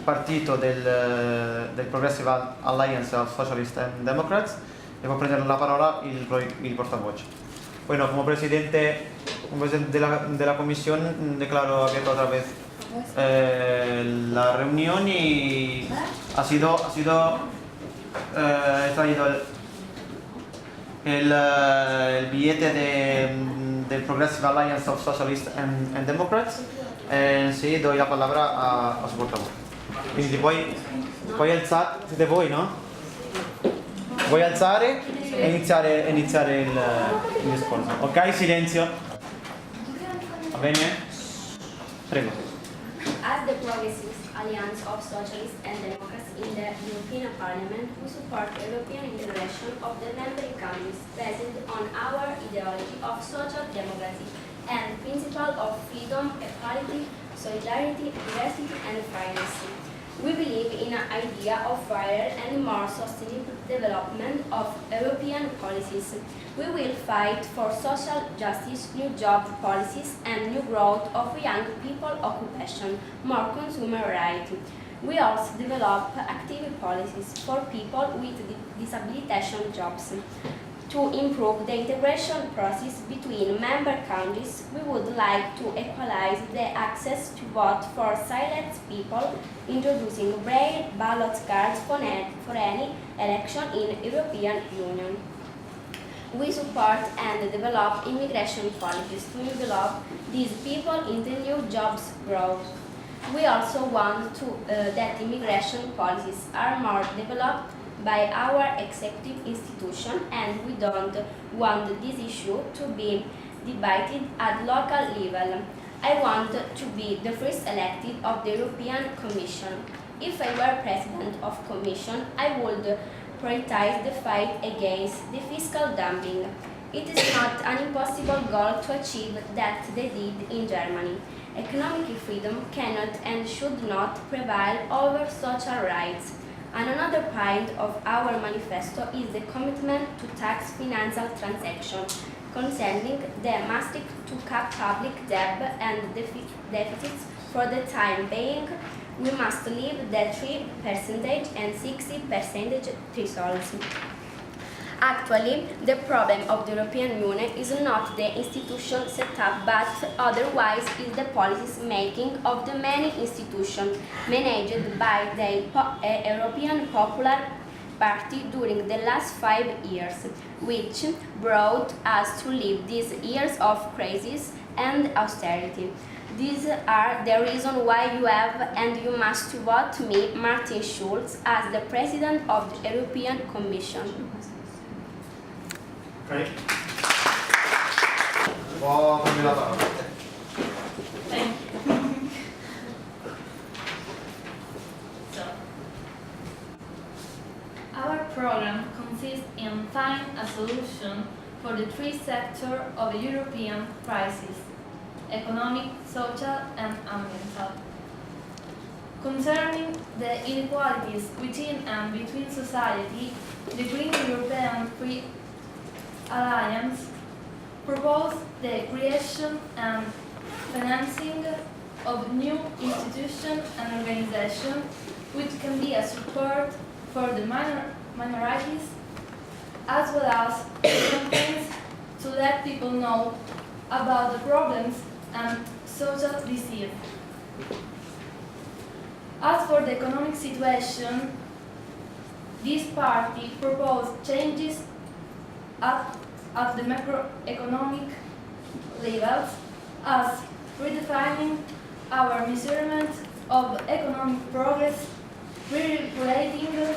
Partito del Progressive Alliance of Socialists and Democrats e può prendere la parola il portavoce. Bueno, como presidente de la comisión declaro abierta otra vez la reunión y ha traído el billete del Progressive Alliance of Socialists and Democrats. Sì, do la palabra a su portavoce. Quindi puoi alzare, siete voi, no? Vuoi alzare e iniziare il discorso. Ok, silenzio. Va bene? Prego. As the Progressive Alliance of Socialists and Democrats in the European Parliament, we support European integration of the member countries based on our ideology of social democracy and principle of freedom, equality, solidarity, diversity and fairness. We believe in an idea of fairer and more sustainable development of European policies. We will fight for social justice, new job policies and new growth of young people occupation, more consumer rights. We also develop active policies for people with disabilitation jobs. To improve the integration process between member countries, we would like to equalize the access to vote for sighted people, introducing braille ballot cards for any election in European Union. We support and develop immigration policies to envelop these people into new jobs growth. We also want that immigration policies are more developed by our executive institution, and we don't want this issue to be debated at local level. I want to be the first elected of the European Commission. If I were President of Commission, I would prioritize the fight against the fiscal dumping. It is not an impossible goal to achieve that they did in Germany. Economic freedom cannot and should not prevail over social rights. And another point of our manifesto is the commitment to tax financial transactions concerning the Maastricht to cap public debt and deficits for the time being. We must leave the 3% and 60% thresholds. Actually, the problem of the European Union is not the institution set up, but otherwise is the policies making of the many institutions managed by the European Popular Party during the last 5 years, which brought us to live these years of crisis and austerity. These are the reasons why you have and you must vote me, Martin Schulz, as the President of the European Commission. Okay. Può prendere la parola. Thank you. Our program consists in finding a solution for the three sectors of a European crisis: economic, social and ambiental. Concerning the inequalities within and between society, the Green European Free Alliance proposed the creation and financing of new institutions and organizations which can be a support for the minorities, as well as campaigns to let people know about the problems and social disease. As for the economic situation, this party proposed changes at the macroeconomic levels, as redefining our measurement of economic progress, re-regulating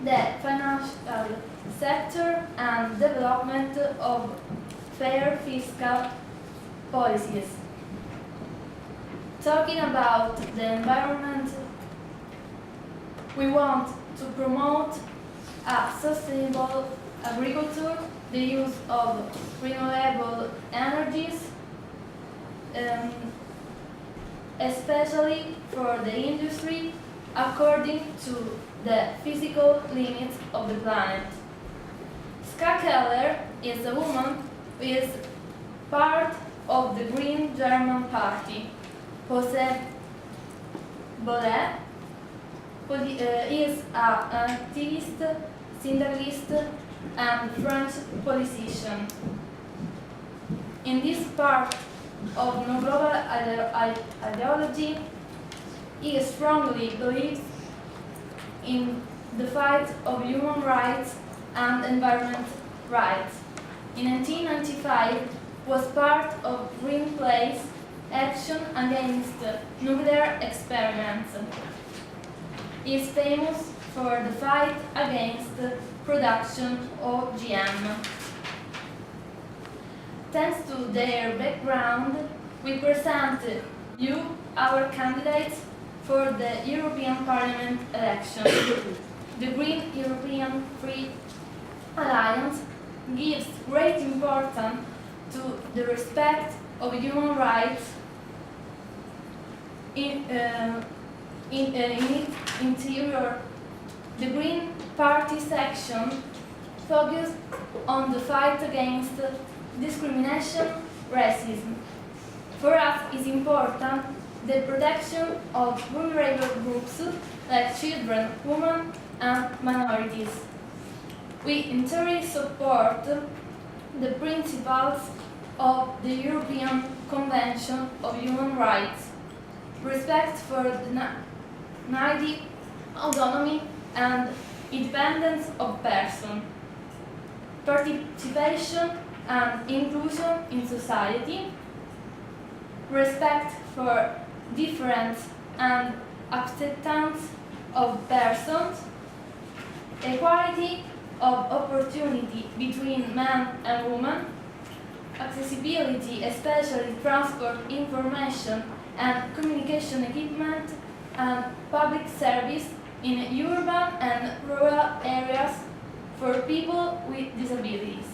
the financial sector, and development of fair fiscal policies. Talking about the environment, we want to promote a sustainable agriculture, the use of renewable energies, especially for the industry, according to the physical limits of the planet. Ska Keller is a woman who is part of the Green German Party. José Bové is an activist, syndicalist, and French politician. In this part of no global ideology, he strongly believes in the fight of human rights and environment rights. In 1995, was part of Greenpeace action against nuclear experiments. He is famous for the fight against the production of GM. Thanks to their background, we present you our candidates for the European Parliament election. The Green European Free Alliance gives great importance to the respect of human rights in its interior. The Green Party section focused on the fight against discrimination, racism. For us, it is important the protection of vulnerable groups like children, women, and minorities. We entirely support the principles of the European Convention of Human Rights, respect for the native autonomy and independence of persons, participation and inclusion in society, respect for difference and acceptance of persons, equality of opportunity between men and women, accessibility, especially transport, information and communication equipment, and public service in urban and rural areas for people with disabilities.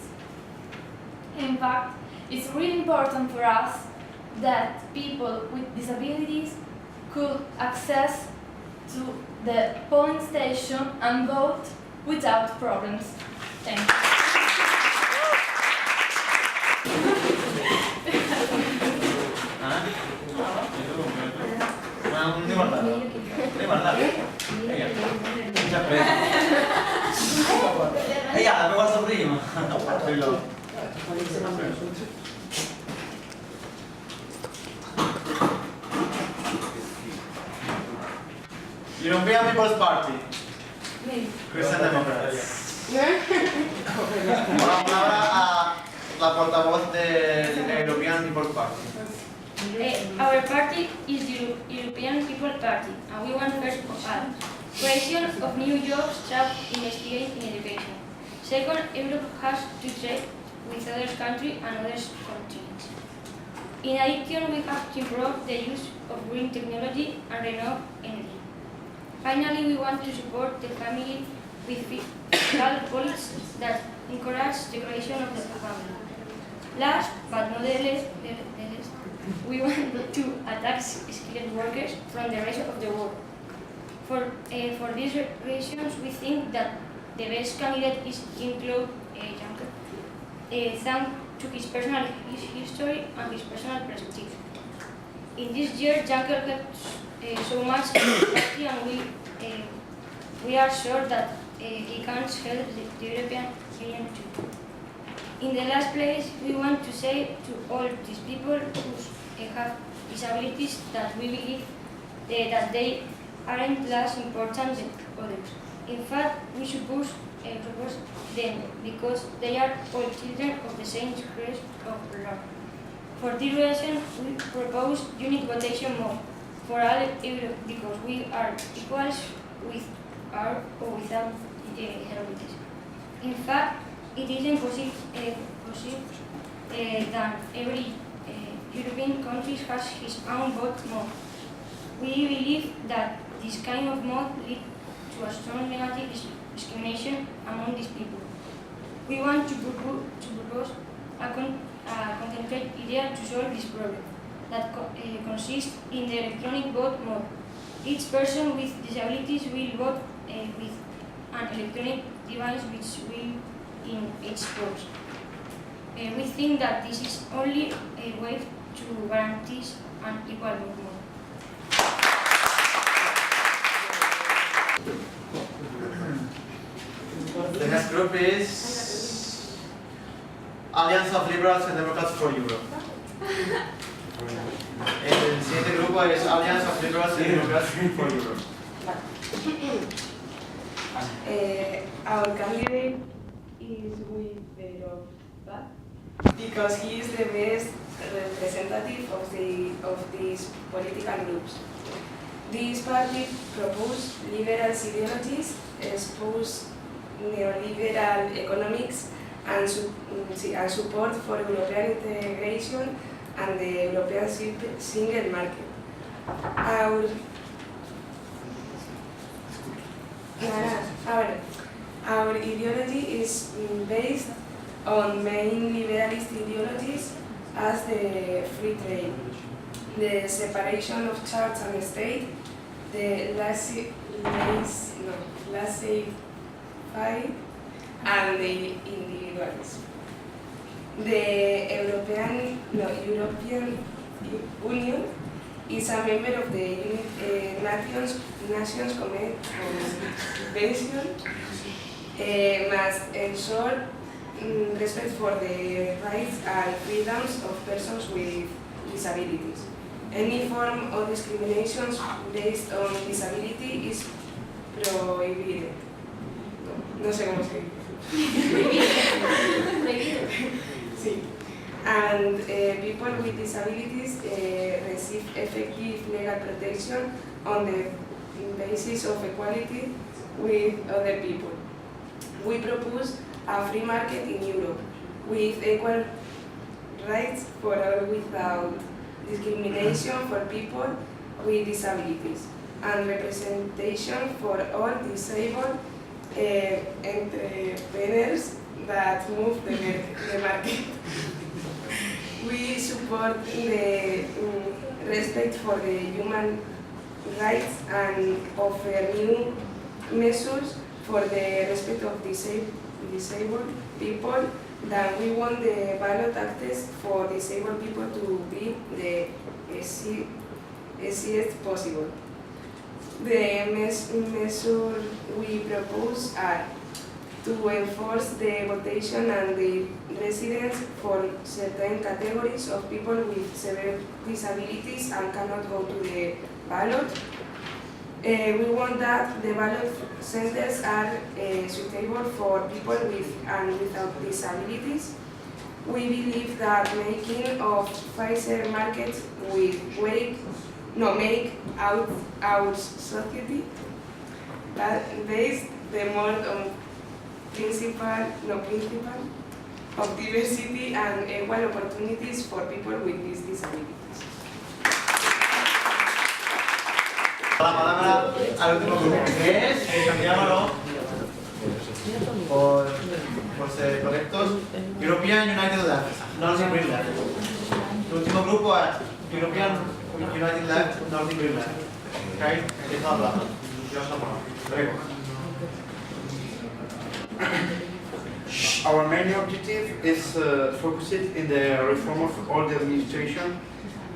In fact, it's really important for us that people with disabilities could access to the polling station and vote without problems. Thank you. L'avevo fatto prima. European People's Party. Christian Democrats. Ahora a la portavoz del European People's Party. Our party is the European People's Party, and we want first of all creation of new jobs, jobs, investigate in education. Second, Europe has to trade with other countries and other continents. In addition, we have to improve the use of green technology and renewable energy. Finally, we want to support the family with fiscal policies that encourage the creation of the family. Last but not the least, we want to attack skilled workers from the rest of the world. For these reasons, we think that the best candidate is Jean-Claude Juncker, thanks to his personal history and his personal perspective. In this year, Juncker got so much party, and we are sure that he can help the European Union too. In the last place, we want to say to all these people who have disabilities that we believe that they aren't less important than others. In fact, we suppose them because they are all children of the same grace of love. For this reason, we propose unique votation mode for all Europe because we are equals with or without heredities. In fact, it is impossible that every European country has his own vote mode. We believe that this kind of mode leads to a strong negative discrimination among these people. We want to propose a concrete idea to solve this problem that consists in the electronic vote mode. Each person with disabilities will vote with an electronic device which will in each vote. We think that this is only a way to guarantee an equal vote mode. The next group is Alliance of Liberals and Democrats for Europe. El siguiente grupo es Alliance of Liberals and Democrats for Europe. Our candidate is with Verhofstadt because he is the best representative of these political groups. This party proposes liberal ideologies, expose neoliberal economics, and support for European integration and the European single market. Our ideology is based on main liberalist ideologies as the free trade, the separation of church and state, the laissez-faire, and the individualism. The European Union is a member of the Nations Convention, must ensure respect for the rights and freedoms of persons with disabilities. Any form of discrimination based on disability is prohibited. No sé cómo se dice. Sí. And people with disabilities receive effective legal protection on the basis of equality with other people. We propose a free market in Europe with equal rights for all without discrimination for people with disabilities and representation for all disabled entrepreneurs that move the market. We support the respect for the human rights and offer new measures for the respect of disabled people. That we want the ballot access for disabled people to be the easiest possible. The measures we propose are to enforce the votation and the residence for certain categories of people with severe disabilities and cannot go to the ballot. We want that the ballot centers are suitable for people with and without disabilities. We believe that making of Pfizer markets will make our society based the more on principle of diversity and equal opportunities for people with these disabilities. La palabra al último grupo, que es, cambiámoslo por ser correctos, European United Left, Northern Green Left. El último grupo es European United Left, Northern Green Left. ¿Ok? Empieza a hablar. Our main objective is focused in the reform of all the administration.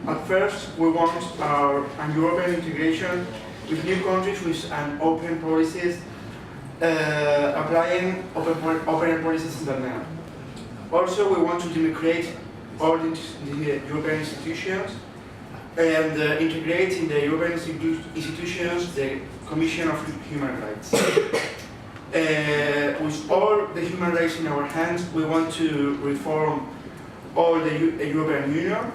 At first, we want an European integration with new countries with an open policies, applying open policies internal. Also, we want to democrate all the European institutions and integrate in the European institutions the Commission of Human Rights. With all the human rights in our hands, we want to reform all the European Union,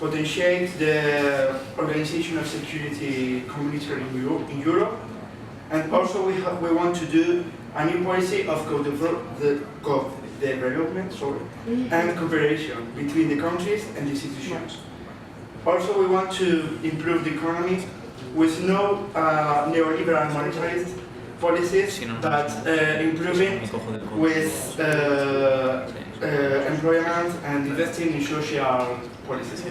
potentiate the Organization of Security Community in Europe, and also we want to do a new policy of co-development and cooperation between the countries and the institutions. Also, we want to improve the economy with no neoliberal monetary policies, but improving with employment and investing in social politics.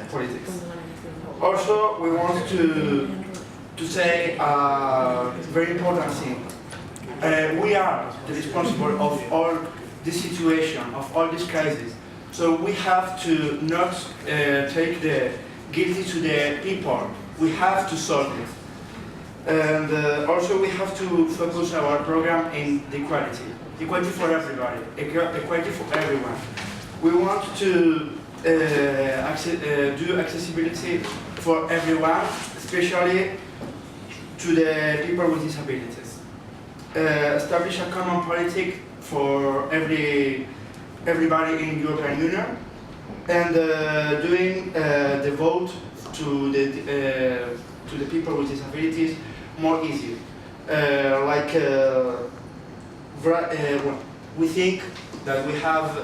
Also, we want to say a very important thing. We are the responsible of all this situation, of all these crises. So we have to not take the guilty to the people. We have to solve it. And also we have to focus our program in the equality. Equality for everybody, equality for everyone. We want to do accessibility for everyone, especially to the people with disabilities. Establish a common politic for everybody in European Union, and doing the vote to the people with disabilities more easy. We think that we have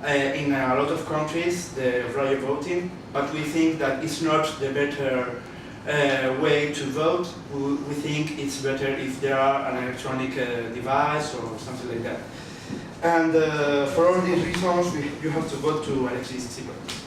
in a lot of countries the right of voting, but we think that it's not the better way to vote. We think it's better if there are an electronic device or something like that. And for all these reasons, you have to vote to Alexis Tsipras.